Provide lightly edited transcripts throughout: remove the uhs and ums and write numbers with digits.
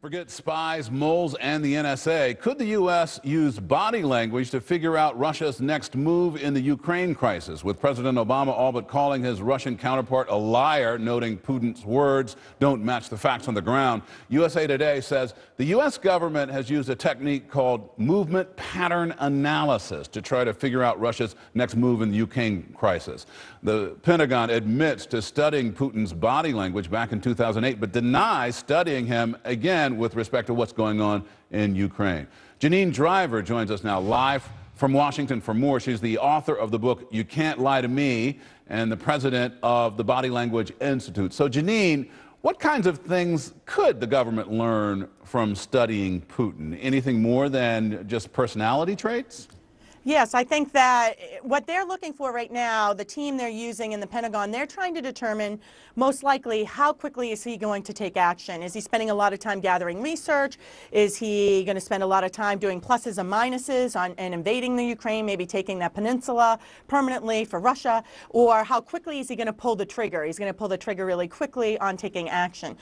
Forget spies, moles, and the NSA. Could the U.S. use body language to figure out Russia's next move in the Ukraine crisis? With President Obama all but calling his Russian counterpart a liar, noting Putin's words don't match the facts on the ground, USA Today says the U.S. government has used a technique called movement pattern analysis to try to figure out Russia's next move in the Ukraine crisis. The Pentagon admits to studying Putin's body language back in 2008, but denies studying him again with respect to what's going on in Ukraine. Janine Driver joins us now live from Washington for more. She's the author of the book You Can't Lie to Me and the president of the Body Language Institute. So Janine, what kinds of things could the government learn from studying Putin? Anything more than just personality traits? Yes, I think that what they're looking for right now, the team they're using in the Pentagon, they're trying to determine most likely how quickly is he going to take action. Is he spending a lot of time gathering research? Is he going to spend a lot of time doing pluses and minuses and invading the Ukraine, maybe taking that peninsula permanently for Russia? Or how quickly is he going to pull the trigger? He's going to pull the trigger really quickly on taking action.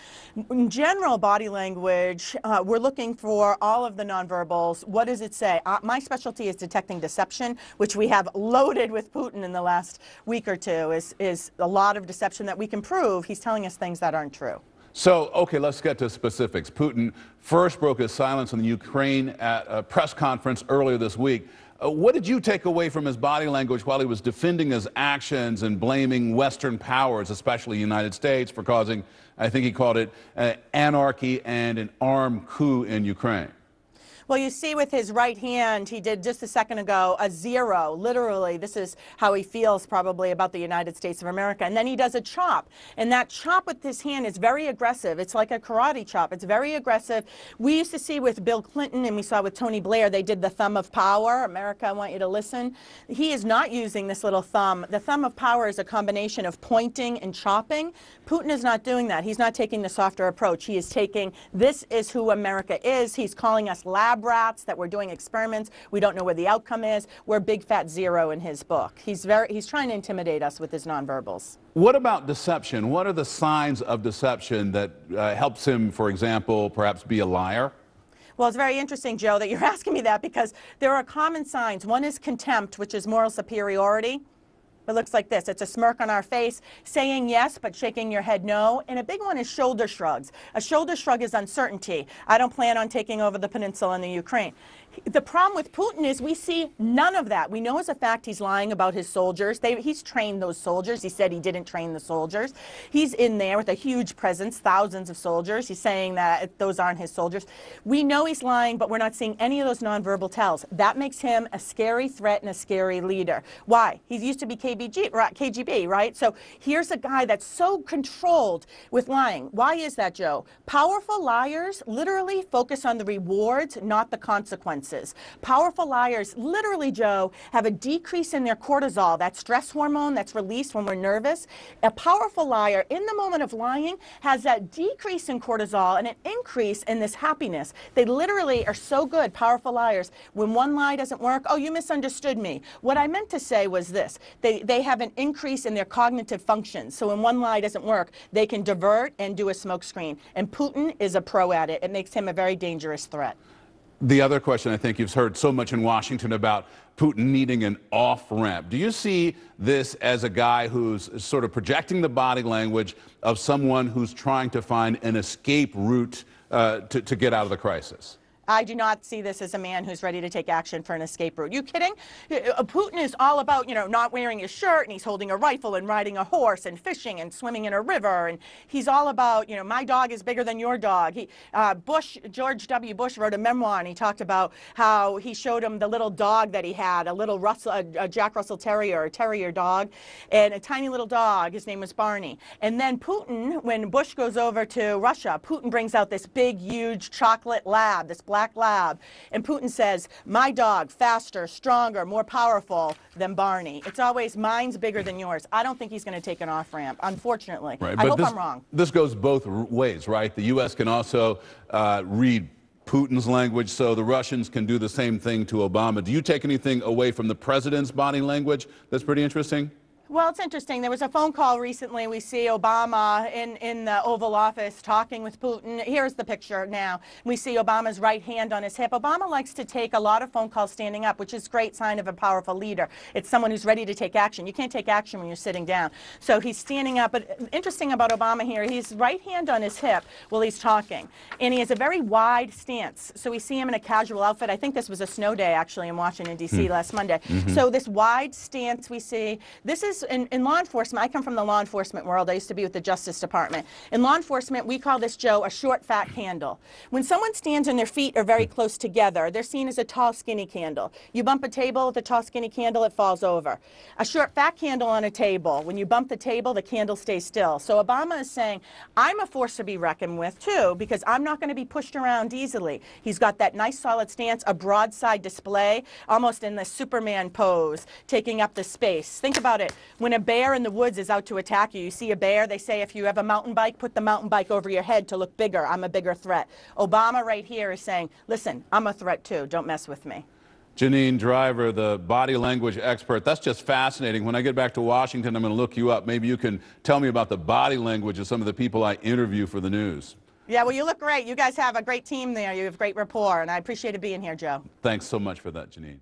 In general, body language, we're looking for all of the nonverbals. What does it say? My specialty is detecting deception, which we have loaded with Putin in the last week or two, is a lot of deception that we can prove he's telling us things that aren't true. So, okay, let's get to specifics. Putin first broke his silence on the Ukraine at a press conference earlier this week. What did you take away from his body language while he was defending his actions and blaming Western powers, especially the United States, for causing, I think he called it, anarchy and an armed coup in Ukraine? Well, you see with his right hand, he did just a second ago a zero. Literally, this is how he feels probably about the United States of America. And then he does a chop. And that chop with his hand is very aggressive. It's like a karate chop. It's very aggressive. We used to see with Bill Clinton and we saw with Tony Blair, they did the thumb of power. America, I want you to listen. He is not using this little thumb. The thumb of power is a combination of pointing and chopping. Putin is not doing that. He's not taking the softer approach. He is taking, this is who America is. He's calling us lab rats, that we're doing experiments. We don't know where the outcome is. We're big fat zero in his book. He's trying to intimidate us with his nonverbals. What about deception? What are the signs of deception that helps him, for example, perhaps be a liar? Well, it's very interesting, Joe, that you're asking me that, because there are common signs. One is contempt, which is moral superiority. It looks like this. It's a smirk on our face, saying yes, but shaking your head no. And a big one is shoulder shrugs. A shoulder shrug is uncertainty. I don't plan on taking over the peninsula in the Ukraine. The problem with Putin is we see none of that. We know as a fact he's lying about his soldiers. He's trained those soldiers. He said he didn't train the soldiers. He's in there with a huge presence, thousands of soldiers. He's saying that those aren't his soldiers. We know he's lying, but we're not seeing any of those nonverbal tells. That makes him a scary threat and a scary leader. Why? He used to be KGB, right? So here's a guy that's so controlled with lying. Why is that, Joe? Powerful liars literally focus on the rewards, not the consequences. Powerful liars literally, Joe, have a decrease in their cortisol, that stress hormone that's released when we're nervous. A powerful liar in the moment of lying has that decrease in cortisol and an increase in this happiness. They literally are so good, powerful liars. When one lie doesn't work, oh, you misunderstood me. What I meant to say was this. They have an increase in their cognitive functions. So when one lie doesn't work, they can divert and do a smokescreen. And Putin is a pro at it. It makes him a very dangerous threat. The other question, I think you've heard so much in Washington about Putin needing an off-ramp. Do you see this as a guy who's sort of projecting the body language of someone who's trying to find an escape route to get out of the crisis? I do not see this as a man who's ready to take action for an escape route. You kidding? Putin is all about, not wearing his shirt, and he's holding a rifle and riding a horse and fishing and swimming in a river. And he's all about, my dog is bigger than your dog. George W. Bush wrote a memoir, and he talked about how he showed him the little dog that he had, a Jack Russell Terrier, a terrier dog, and a tiny little dog. His name was Barney. And then Putin, when Bush goes over to Russia, Putin brings out this big, huge chocolate lab, this black lab, and Putin says, my dog, faster, stronger, more powerful than Barney. It's always, mine's bigger than yours. I don't think he's going to take an off-ramp, unfortunately. Right, I hope I'm wrong. This goes both ways, right? The U.S. can also read Putin's language, so the Russians can do the same thing to Obama. Do you take anything away from the president's body language that's pretty interesting? Well, it's interesting. There was a phone call recently. We see Obama in the Oval Office talking with Putin. Here's the picture now. We see Obama's right hand on his hip. Obama likes to take a lot of phone calls standing up, which is a great sign of a powerful leader. It's someone who's ready to take action. You can't take action when you're sitting down. So he's standing up. But interesting about Obama here, he's right hand on his hip while he's talking. And he has a very wide stance. So we see him in a casual outfit. I think this was a snow day, actually, in Washington, D.C. last Monday. So this wide stance we see, this is in law enforcement. I come from the law enforcement world. I used to be with the Justice Department. In law enforcement, we call this, Joe, a short, fat candle. When someone stands and their feet are very close together, they're seen as a tall, skinny candle. You bump a table with a tall, skinny candle, it falls over. A short, fat candle on a table, when you bump the table, the candle stays still. So Obama is saying, I'm a force to be reckoned with, too, because I'm not going to be pushed around easily. He's got that nice, solid stance, a broadside display, almost in the Superman pose, taking up the space. Think about it. When a bear in the woods is out to attack you, you see a bear, they say if you have a mountain bike, put the mountain bike over your head to look bigger. I'm a bigger threat. Obama right here is saying, listen, I'm a threat too. Don't mess with me. Janine Driver, the body language expert. That's just fascinating. When I get back to Washington, I'm going to look you up. Maybe you can tell me about the body language of some of the people I interview for the news. Yeah, well, you look great. You guys have a great team there. You have great rapport, and I appreciate it being here, Joe. Thanks so much for that, Janine.